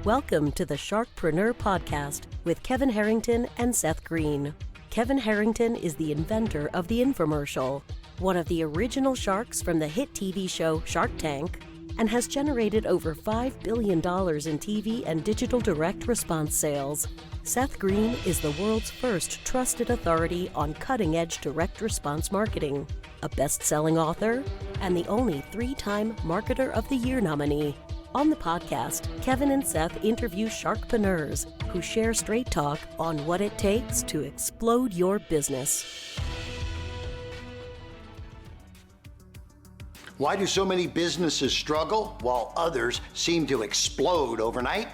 Welcome to the Sharkpreneur podcast with Kevin Harrington and Seth Greene. Kevin Harrington is the inventor of the infomercial, one of the original sharks from the hit TV show Shark Tank, and has generated over $5 billion in TV and digital direct response sales. Seth Greene is the world's first trusted authority on cutting-edge direct response marketing, a best-selling author, and the only 3-time Marketer of the Year nominee. On the podcast, Kevin and Seth interview Sharkpreneurs who share straight talk on what it takes to explode your business. Why do so many businesses struggle while others seem to explode overnight?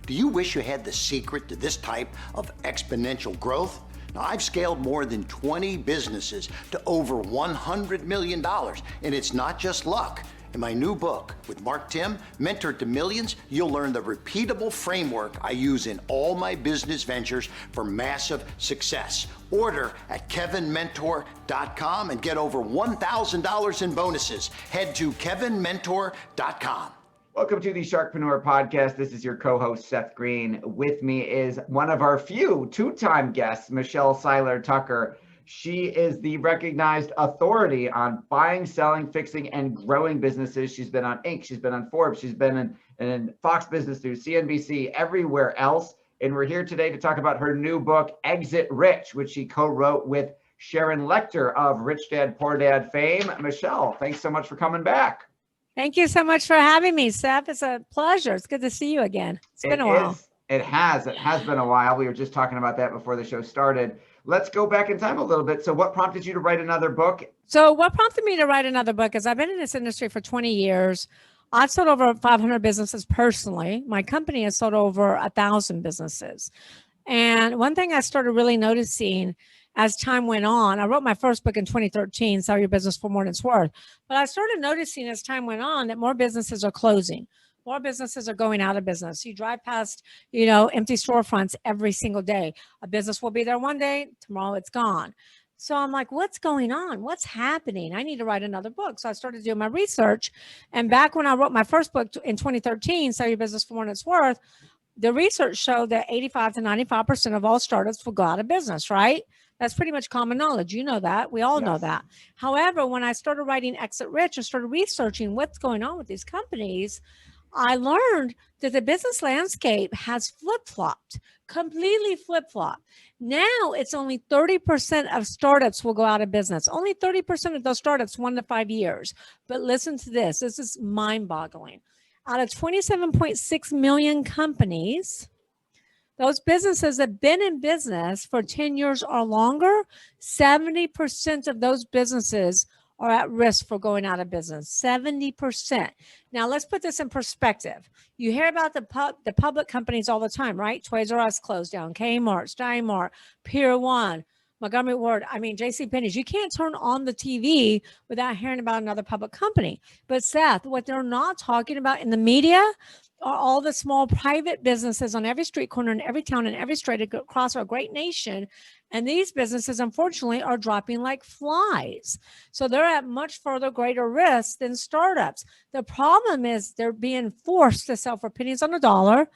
Do you wish you had the secret to this type of exponential growth? Now, I've scaled more than 20 businesses to over $100 million, and it's not just luck. In my new book with Mark Tim, Mentor to Millions, you'll learn the repeatable framework I use in all my business ventures for massive success. Order at kevinmentor.com and get over $1,000 in bonuses. Head to kevinmentor.com. Welcome to the Sharkpreneur podcast. This is your co-host, Seth Greene. With me is one of our few two-time guests, Michelle Seiler Tucker. She is the recognized authority on buying, selling, fixing, and growing businesses. She's been on Inc., she's been on Forbes, she's been in Fox Business News, CNBC, everywhere else. And we're here today to talk about her new book, Exit Rich, which she co-wrote with Sharon Lechter of Rich Dad, Poor Dad fame. Michelle, thanks so much for coming back. Thank you so much for having me, Seth. It's a pleasure. It's good to see you again. It's been a while. It has been a while. We were just talking about that before the show started. Let's go back in time a little bit. So what prompted you to write another book? So what prompted me to write another book is I've been in this industry for 20 years. I've sold over 500 businesses personally. My company has sold over 1,000 businesses. And one thing I started really noticing as time went on, I wrote my first book in 2013, Sell Your Business for More Than It's Worth. But I started noticing as time went on that more businesses are closing. More businesses are going out of business. You drive past, empty storefronts every single day. A business will be there one day, tomorrow it's gone. So I'm like, what's going on? What's happening? I need to write another book. So I started doing my research. And back when I wrote my first book in 2013, Sell Your Business for More Than It's Worth, the research showed that 85 to 95% of all startups will go out of business, right? That's pretty much common knowledge. You know that. We all know that. However, when I started writing Exit Rich and started researching what's going on with these companies, I learned that the business landscape has flip-flopped, completely flip-flopped. Now it's only 30% of startups will go out of business. Only 30% of those startups, 1 to 5 years. But listen to this. This is mind-boggling. Out of 27.6 million companies, those businesses that have been in business for 10 years or longer, 70% of those businesses are at risk for going out of business. 70%. Now let's put this in perspective. You hear about the public companies all the time, right? Toys R Us closed down, Kmart, Stein Mart, Pier 1, Montgomery Ward, JCPenney's. You can't turn on the TV without hearing about another public company. But Seth, what they're not talking about in the media are all the small private businesses on every street corner in every town and every state across our great nation. And these businesses, unfortunately, are dropping like flies. So they're at much further greater risk than startups. The problem is they're being forced to sell for pennies on the dollar,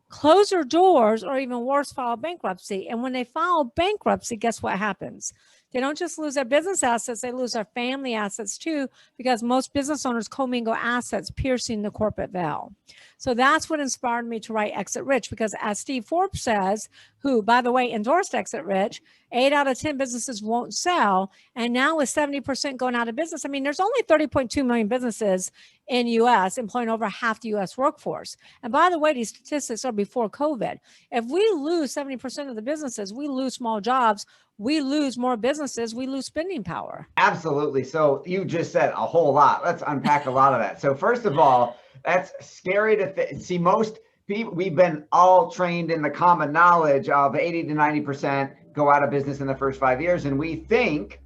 close their doors, or even worse, file bankruptcy. And when they file bankruptcy, guess what happens? They don't just lose their business assets, they lose their family assets too, because most business owners commingle assets, piercing the corporate veil. So that's what inspired me to write Exit Rich, because as Steve Forbes says, who, by the way, endorsed Exit Rich, 8 out of 10 businesses won't sell. And now with 70% going out of business, there's only 30.2 million businesses in U.S. employing over half the U.S. workforce. And by the way, these statistics are before COVID. If we lose 70% of the businesses, we lose small jobs, we lose more businesses, we lose spending power. Absolutely. So you just said a whole lot. Let's unpack a lot of that. So first of all, that's scary to see. Most people, we've been all trained in the common knowledge of 80 to 90% go out of business in the first 5 years. And we think,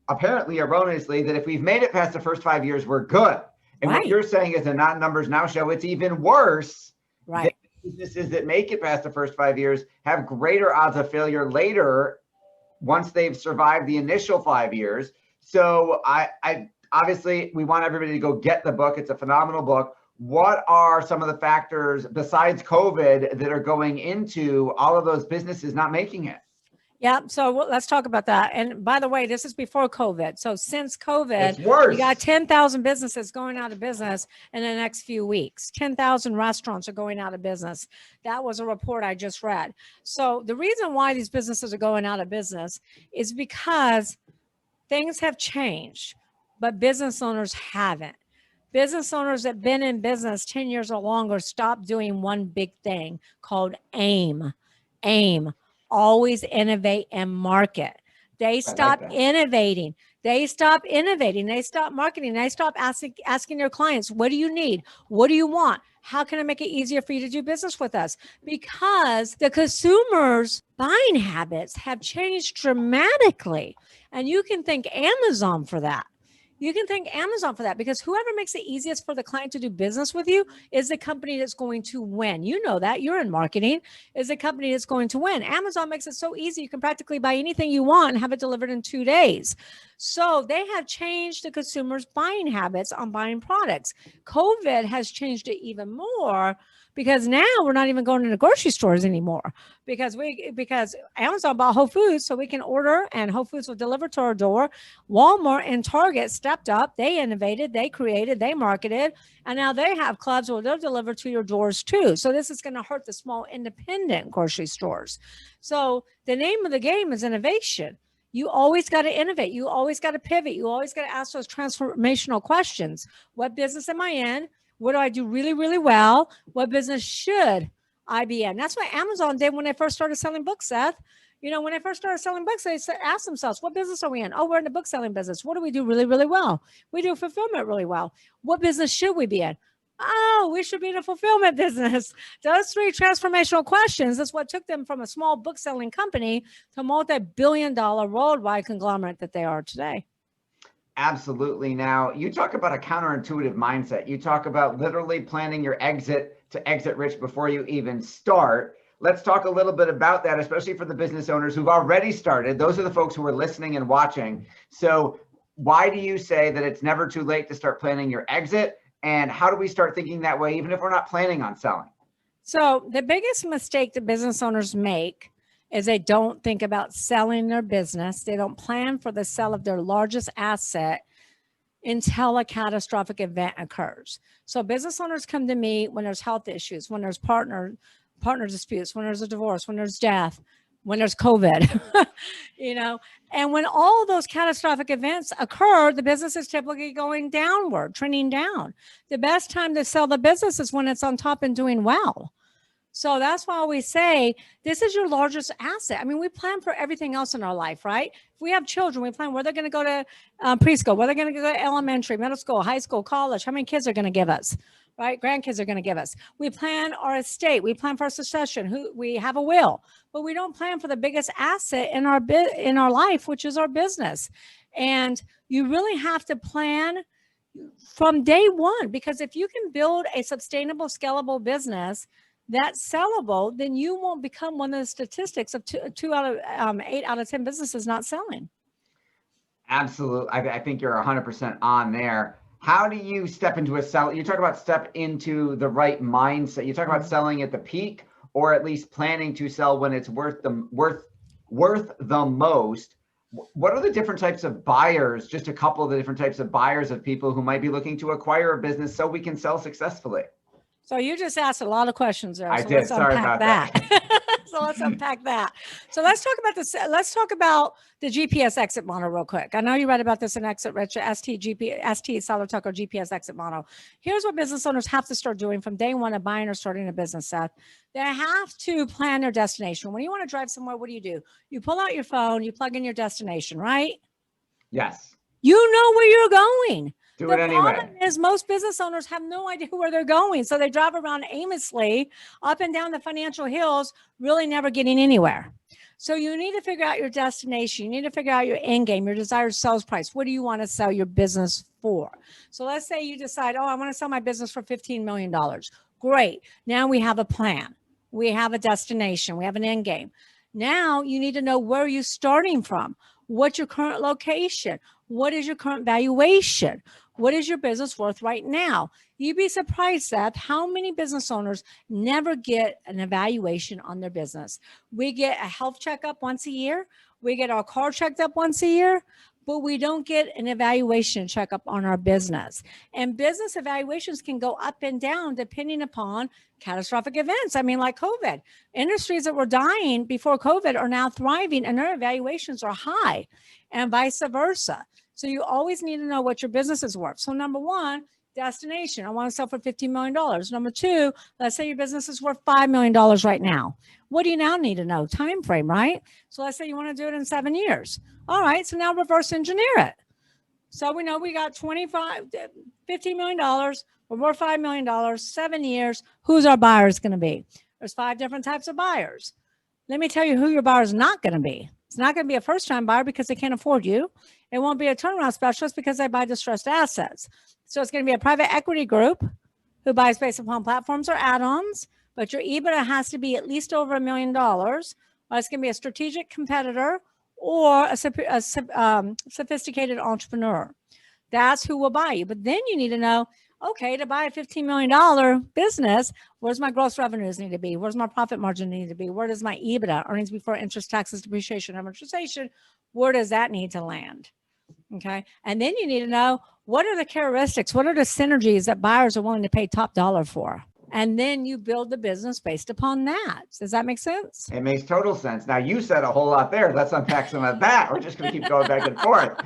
apparently erroneously, that if we've made it past the first 5 years, we're good. And what you're saying is the numbers now show it's even worse. Right. Businesses that make it past the first 5 years have greater odds of failure later once they've survived the initial 5 years. So I obviously, we want everybody to go get the book. It's a phenomenal book. what are some of the factors besides COVID that are going into all of those businesses not making it? Yeah. So let's talk about that. And by the way, this is before COVID. So since COVID, It's worse. you got 10,000 businesses going out of business in the next few weeks. 10,000 restaurants are going out of business. That was a report I just read. So the reason why these businesses are going out of business is because things have changed, but business owners haven't. Business owners that have been in business 10 years or longer stopped doing one big thing called AIM. AIM. Always innovate and market. They stop innovating. They stop innovating. They stop marketing. They stop asking their clients, what do you need? What do you want? How can I make it easier for you to do business with us? Because the consumers' buying habits have changed dramatically. And you can thank Amazon for that. You can thank Amazon for that, because whoever makes it easiest for the client to do business with you is the company that's going to win. You know that. You're in marketing. Is the company that's going to win. Amazon makes it so easy. You can practically buy anything you want and have it delivered in 2 days. So they have changed the consumer's buying habits on buying products. COVID has changed it even more, because now we're not even going into grocery stores anymore, because Amazon bought Whole Foods, so we can order and Whole Foods will deliver to our door. Walmart and Target stepped up. They innovated, they created, they marketed, and now they have clubs where they'll deliver to your doors too. So this is going to hurt the small independent grocery stores. So the name of the game is innovation. You always got to innovate. You always got to pivot. You always got to ask those transformational questions. What business am I in? What do I do really, really well? What business should I be in? That's what Amazon did when they first started selling books, Seth. You know, when they first started selling books, they asked themselves, what business are we in? Oh, we're in the book selling business. What do we do really, really well? We do fulfillment really well. What business should we be in? Oh, we should be in a fulfillment business. Those three transformational questions is what took them from a small book selling company to a multi-billion-dollar worldwide conglomerate that they are today. Absolutely. Now, you talk about a counterintuitive mindset. You talk about literally planning your exit to exit rich before you even start. Let's talk a little bit about that, especially for the business owners who've already started. Those are the folks who are listening and watching. So why do you say that it's never too late to start planning your exit? And how do we start thinking that way, even if we're not planning on selling? So the biggest mistake that business owners make is they don't think about selling their business. They don't plan for the sale of their largest asset until a catastrophic event occurs. So business owners come to me when there's health issues, when there's partner disputes, when there's a divorce, when there's death, when there's COVID, you know, and when all those catastrophic events occur, the business is typically going downward, trending down. The best time to sell the business is when it's on top and doing well. So that's why we say this is your largest asset. I mean, we plan for everything else in our life, right? If we have children, we plan where they're going to go to preschool, where they're going to go to elementary, middle school, high school, college, how many kids are going to give us, right? Grandkids are going to give us. We plan our estate. We plan for our succession. We have a will, but we don't plan for the biggest asset in our life, which is our business. And you really have to plan from day one, because if you can build a sustainable, scalable business that's sellable, then you won't become one of the statistics of 8 out of 10 businesses not selling. Absolutely. I think you're 100% on there. How do you step into a sell? You talk about step into the right mindset. You talk about selling at the peak, or at least planning to sell when it's worth the most. What are the different types of buyers? Just a couple of the different types of buyers of people who might be looking to acquire a business so we can sell successfully. So you just asked a lot of questions there. I did. Sorry about that. So let's unpack that. So let's talk about this. Let's talk about the GPS exit model real quick. I know you read about this in Exit Rich, ST Seiler Tucker GPS exit model. Here's what business owners have to start doing from day one of buying or starting a business, Seth. They have to plan their destination. When you want to drive somewhere, what do? You pull out your phone, you plug in your destination, right? Yes. You know where you're going. Do it anyway. The problem is most business owners have no idea where they're going. So they drive around aimlessly up and down the financial hills, really never getting anywhere. So you need to figure out your destination. You need to figure out your end game, your desired sales price. What do you want to sell your business for? So let's say you decide, I want to sell my business for $15 million. Great. Now we have a plan. We have a destination. We have an end game. Now you need to know where you're starting from. What's your current location? What is your current valuation? What is your business worth right now? You'd be surprised, Seth, how many business owners never get an evaluation on their business. We get a health checkup once a year. We get our car checked up once a year, but we don't get an evaluation checkup on our business. And business evaluations can go up and down depending upon catastrophic events. I mean, like COVID. Industries that were dying before COVID are now thriving and their evaluations are high, and vice versa. So you always need to know what your business is worth. So number one, destination. I want to sell for $15 million. Number two, let's say your business is worth $5 million right now. What do you now need to know? Time frame, right? So let's say you want to do it in 7 years. All right. So now reverse engineer it. So we know we got $15 million. We're worth $5 million, 7 years. Who's our buyers going to be? There's 5 different types of buyers. Let me tell you who your buyer is not going to be. It's not going to be a first-time buyer because they can't afford you. It won't be a turnaround specialist because they buy distressed assets. So it's going to be a private equity group who buys based upon platforms or add-ons, but your EBITDA has to be at least over $1 million. Or it's going to be a strategic competitor or a sophisticated entrepreneur. That's who will buy you. But then you need to know, okay, to buy a $15 million business, where's my gross revenues need to be? Where's my profit margin need to be? Where does my EBITDA, earnings before interest, taxes, depreciation, amortization, where does that need to land? Okay. And then you need to know, what are the characteristics? What are the synergies that buyers are willing to pay top dollar for? And then you build the business based upon that. Does that make sense? It makes total sense. Now, you said a whole lot there. Let's unpack some of that. We're just going to keep going back and forth.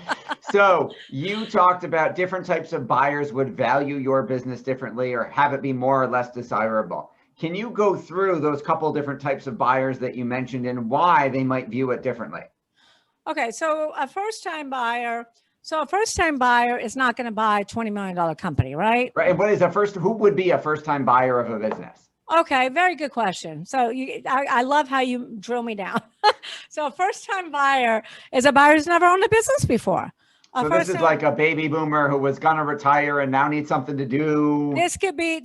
So you talked about different types of buyers would value your business differently or have it be more or less desirable. Can you go through those couple different types of buyers that you mentioned and why they might view it differently? Okay, so a first-time buyer is not going to buy a $20 million company, right? Right. And who would be a first-time buyer of a business? Okay, very good question. So I love how you drill me down. So a first-time buyer is a buyer who's never owned a business before. So this is like a baby boomer who was going to retire and now needs something to do. This could be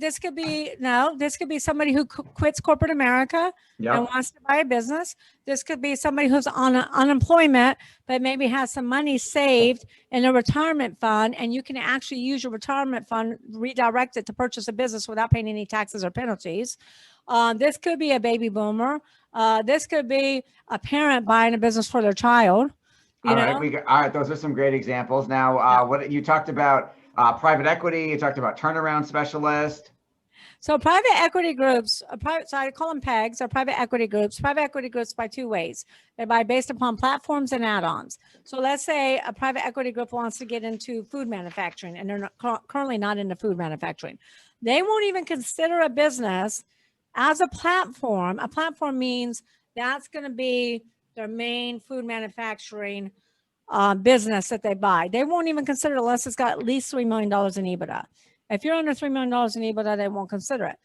somebody who quits corporate America and wants to buy a business. This could be somebody who's on unemployment, but maybe has some money saved in a retirement fund, and you can actually use your retirement fund, redirect it to purchase a business without paying any taxes or penalties. This could be a baby boomer. This could be a parent buying a business for their child. All right. Those are some great examples. Now, what you talked about, private equity, you talked about turnaround specialist. So private equity groups, so I call them PEGs, or private equity groups. Private equity groups buy 2 ways. They buy based upon platforms and add-ons. So let's say a private equity group wants to get into food manufacturing, and they're currently not into food manufacturing. They won't even consider a business as a platform. A platform means that's going to be their main food manufacturing business that they buy. They won't even consider it unless it's got at least $3 million in EBITDA. If you're under $3 million in EBITDA, they won't consider it.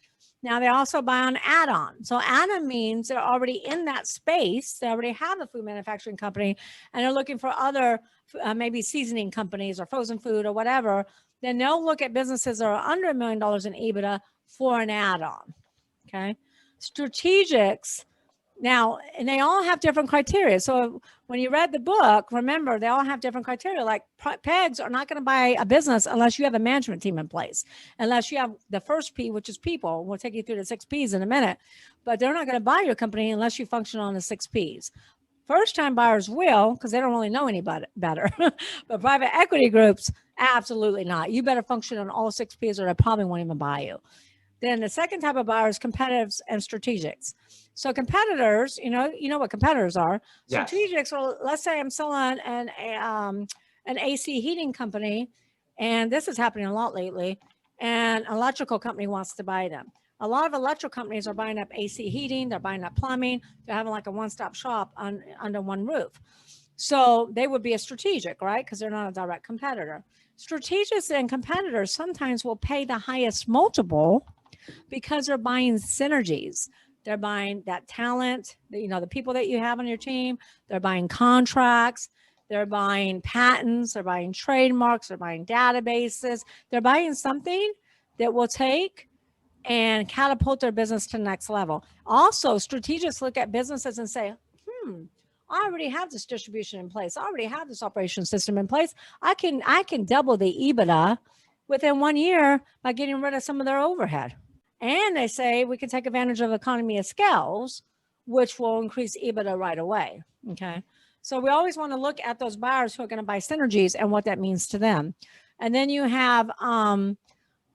Now, they also buy on add-on. So add-on means they're already in that space. They already have a food manufacturing company, and they're looking for other maybe seasoning companies or frozen food or whatever. Then they'll look at businesses that are under $1 million in EBITDA for an add-on. Okay. Strategics. Now, and they all have different criteria. So when you read the book, remember, they all have different criteria. Like PEGs are not going to buy a business unless you have a management team in place, unless you have the first P, which is people. We'll take you through the 6 Ps in a minute, but they're not going to buy your company unless you function on the 6 Ps. First-time buyers will, because they don't really know anybody better. But private equity groups, absolutely not. You better function on all 6 Ps or they probably won't even buy you. Then the second type of buyer is competitives and strategics. So competitors, you know what competitors are. Yes. Strategics, well, let's say I'm selling an AC heating company, and this is happening a lot lately, and an electrical company wants to buy them. A lot of electrical companies are buying up AC heating, they're buying up plumbing, they're having like a one-stop shop under one roof. So they would be a strategic, right? Because they're not a direct competitor. Strategics and competitors sometimes will pay the highest multiple because they're buying synergies. They're buying that talent, the people that you have on your team. They're buying contracts. They're buying patents. They're buying trademarks. They're buying databases. They're buying something that will take and catapult their business to the next level. Also, strategists look at businesses and say, I already have this distribution in place. I already have this operation system in place. I can double the EBITDA within 1 year by getting rid of some of their overhead. And they say we can take advantage of economy of scales, which will increase EBITDA right away. Okay. So we always want to look at those buyers who are going to buy synergies and what that means to them. And then you have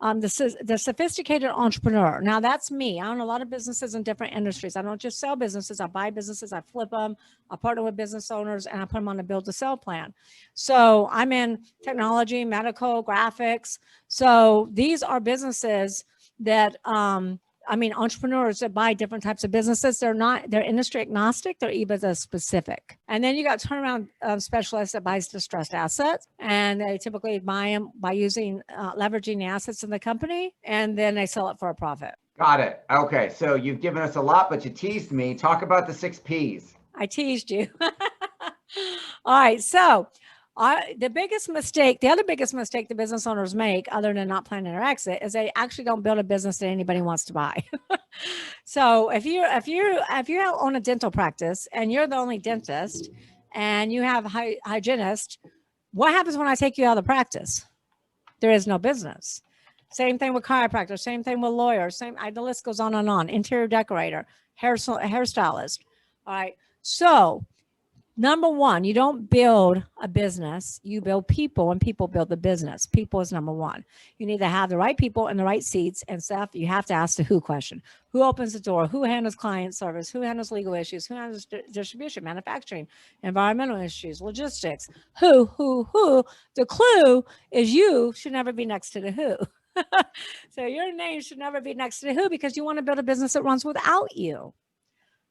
the sophisticated entrepreneur. Now that's me. I own a lot of businesses in different industries. I don't just sell businesses. I buy businesses. I flip them. I partner with business owners and I put them on a build to sell plan. So I'm in technology, medical, graphics. So these are businesses that, entrepreneurs that buy different types of businesses. They're industry agnostic, they're EBITDA specific. And then you got turnaround specialists that buys distressed assets, and they typically buy them by leveraging the assets in the company, and then they sell it for a profit. Got it. Okay. So you've given us a lot, but you teased me. Talk about the 6 Ps. I teased you. All right. So the other biggest mistake the business owners make, other than not planning their exit, is they actually don't build a business that anybody wants to buy. So if you own a dental practice and you're the only dentist and you have a hygienist, what happens when I take you out of the practice? There is no business. Same thing with chiropractors, same thing with lawyers, the list goes on and on. Interior decorator, hairstylist. All right. So number one, you don't build a business, you build people, and people build the business. People is number one. You need to have the right people in the right seats and stuff. You have to ask the who question. Who opens the door? Who handles client service? Who handles legal issues? Who handles distribution, manufacturing, environmental issues, logistics? Who? The clue is you should never be next to the who. So your name should never be next to the who, because you want to build a business that runs without you.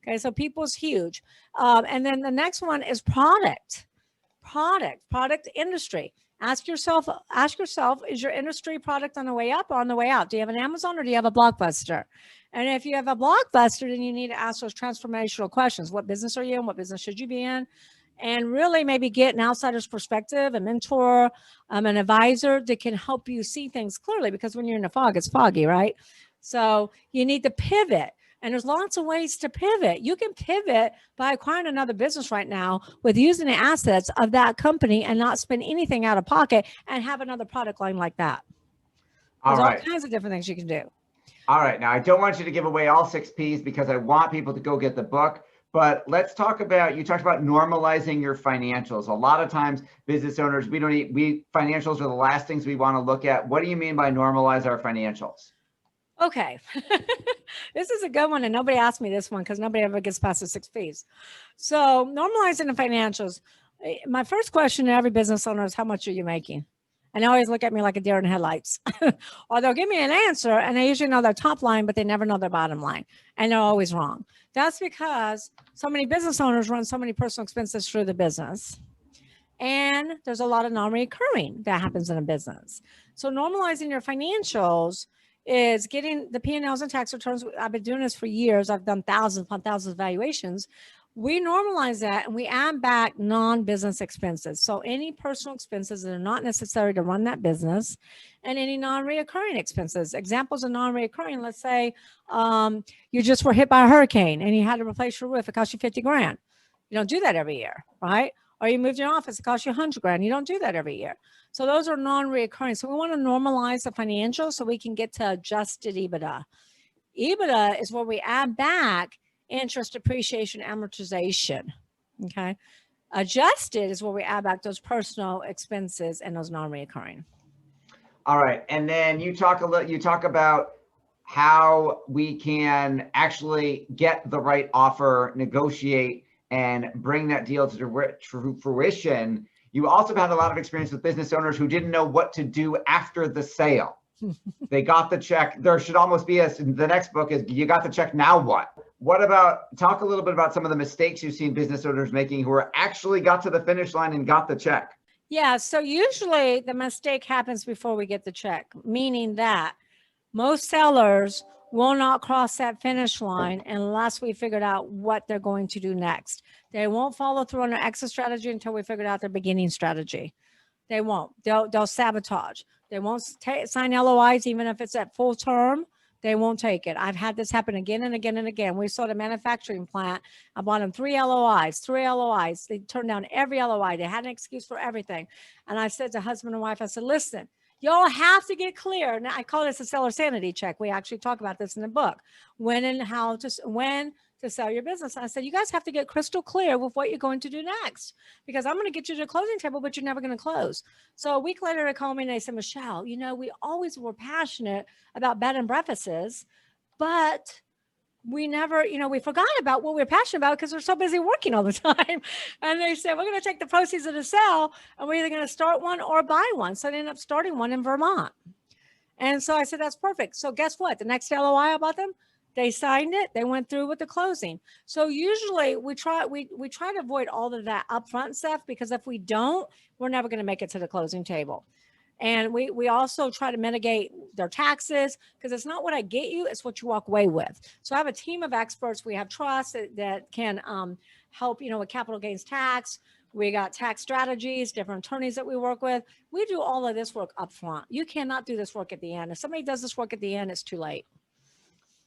Okay, so people's huge. And then the next one is product industry. Ask yourself, is your industry product on the way up or on the way out? Do you have an Amazon or do you have a Blockbuster? And if you have a Blockbuster, then you need to ask those transformational questions. What business are you in? What business should you be in? And really maybe get an outsider's perspective, a mentor, an advisor that can help you see things clearly, because when you're in the fog, it's foggy, right? So you need to pivot. And there's lots of ways to pivot. You can pivot by acquiring another business right now with using the assets of that company and not spend anything out of pocket and have another product line like that. There's all kinds of different things you can do. All right. Now, I don't want you to give away all 6 Ps because I want people to go get the book. But let's talk about, you talked about normalizing your financials. A lot of times business owners, financials are the last things we want to look at. What do you mean by normalize our financials? Okay. This is a good one. And nobody asked me this one because nobody ever gets past the 6 Ps. So normalizing the financials. My first question to every business owner is, how much are you making? And they always look at me like a deer in headlights. Or they'll give me an answer and they usually know their top line, but they never know their bottom line. And they're always wrong. That's because so many business owners run so many personal expenses through the business. And there's a lot of non-recurring that happens in a business. So normalizing your financials is getting the P&Ls and tax returns. I've been doing this for years. I've done thousands upon thousands of valuations. We normalize that and we add back non-business expenses. So any personal expenses that are not necessary to run that business, and any non-reoccurring expenses. Examples of non-reoccurring, let's say you just were hit by a hurricane and you had to replace your roof. It cost you 50 grand. You don't do that every year, right? Or you moved your office, it cost you 100 grand. You don't do that every year. So those are non-reoccurring. So we want to normalize the financials so we can get to adjusted EBITDA. EBITDA is where we add back interest, depreciation, amortization. Okay. Adjusted is where we add back those personal expenses and those non-reoccurring. All right. And then you talk about how we can actually get the right offer, negotiate, and bring that deal to fruition. You also had a lot of experience with business owners who didn't know what to do after the sale. They got the check. There should almost be the next book is, you got the check, now what? Talk a little bit about some of the mistakes you've seen business owners making who are actually got to the finish line and got the check. Yeah, so usually the mistake happens before we get the check, meaning that most sellers will not cross that finish line unless we figured out what they're going to do next. They won't follow through on their exit strategy until we figured out their beginning strategy. They won't. They'll sabotage. They won't sign LOIs even if it's at full term. They won't take it. I've had this happen again and again and again. We sold a manufacturing plant. I bought them 3 LOIs. They turned down every LOI. They had an excuse for everything. And I said to husband and wife, I said, listen, Y'all have to get clear. Now, I call this a seller sanity check. We actually talk about this in the book. When to sell your business. I said, you guys have to get crystal clear with what you're going to do next, because I'm going to get you to the closing table, but you're never going to close. So a week later, they called me and they said, Michelle, we always were passionate about bed and breakfasts, but we never, we forgot about what we're passionate about because we're so busy working all the time. And they said, we're going to take the proceeds of the sale and we're either going to start one or buy one. So they ended up starting one in Vermont. And so I said, that's perfect. So guess what? The next LOI I bought them, they signed it. They went through with the closing. So usually we try to avoid all of that upfront stuff, because if we don't, we're never going to make it to the closing table. And we also try to mitigate their taxes, because it's not what I get you, it's what you walk away with. So I have a team of experts. We have trusts that can help, with capital gains tax. We got tax strategies, different attorneys that we work with. We do all of this work up front. You cannot do this work at the end. If somebody does this work at the end, it's too late.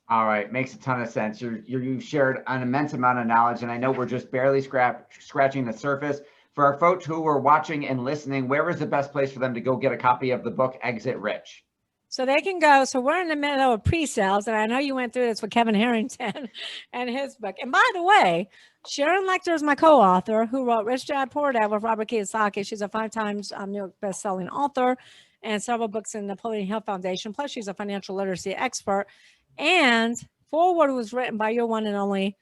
All right, makes a ton of sense. You shared an immense amount of knowledge, and I know we're just barely scratching the surface. For our folks who are watching and listening, where is the best place for them to go get a copy of the book, Exit Rich? So they can go. So we're in the middle of pre-sales, and I know you went through this with Kevin Harrington and his book. And by the way, Sharon Lechter is my co-author, who wrote Rich Dad Poor Dad with Robert Kiyosaki. She's a 5 times New York best-selling author and several books in the Napoleon Hill Foundation. Plus, she's a financial literacy expert. And Forward was written by your one and only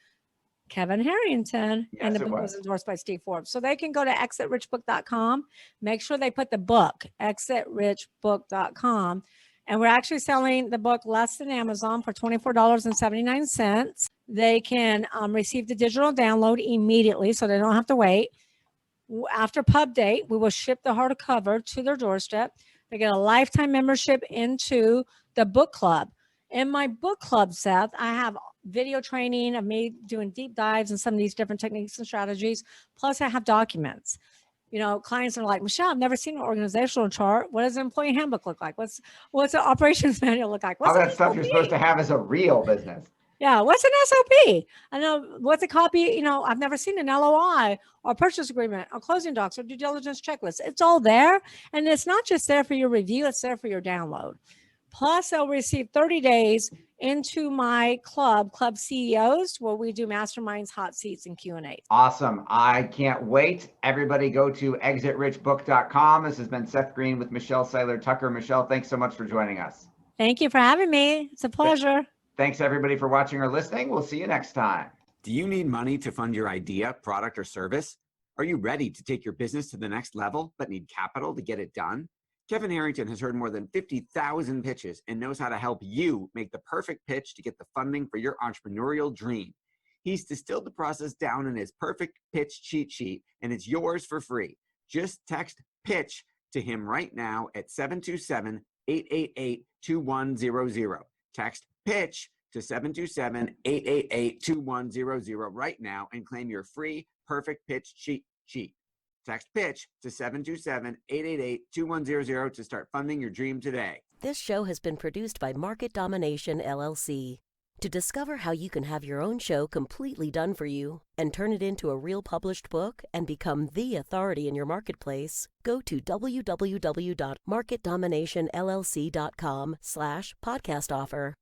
Kevin Harrington, and the book was endorsed by Steve Forbes. So they can go to exitrichbook.com. Make sure they put the book, exitrichbook.com. And we're actually selling the book less than Amazon for $24.79. They can receive the digital download immediately, so they don't have to wait. After pub date, we will ship the hardcover to their doorstep. They get a lifetime membership into the book club. In my book club, Seth, I have video training of me doing deep dives in some of these different techniques and strategies. Plus, I have documents. Clients are like, Michelle, I've never seen an organizational chart. What does an employee handbook look like? What's an operations manual look like? What's all that stuff you're supposed to have as a real business. Yeah. What's an SOP? I know what's a copy. I've never seen an LOI or purchase agreement or closing docs or due diligence checklist. It's all there. And it's not just there for your review. It's there for your download. Plus, they'll receive 30 days into my club CEOs, where we do masterminds, hot seats, and Q&A. Awesome. I can't wait. Everybody go to exitrichbook.com. This has been Seth Greene with Michelle Seiler Tucker. Michelle, thanks so much for joining us. Thank you for having me. It's a pleasure. Thanks, everybody, for watching or listening. We'll see you next time. Do you need money to fund your idea, product, or service? Are you ready to take your business to the next level, but need capital to get it done? Kevin Harrington has heard more than 50,000 pitches and knows how to help you make the perfect pitch to get the funding for your entrepreneurial dream. He's distilled the process down in his perfect pitch cheat sheet, and it's yours for free. Just text PITCH to him right now at 727-888-2100. Text PITCH to 727-888-2100 right now and claim your free perfect pitch cheat sheet. Text PITCH to 727-888-2100 to start funding your dream today. This show has been produced by Market Domination, LLC. To discover how you can have your own show completely done for you and turn it into a real published book and become the authority in your marketplace, go to www.marketdominationllc.com/podcast offer.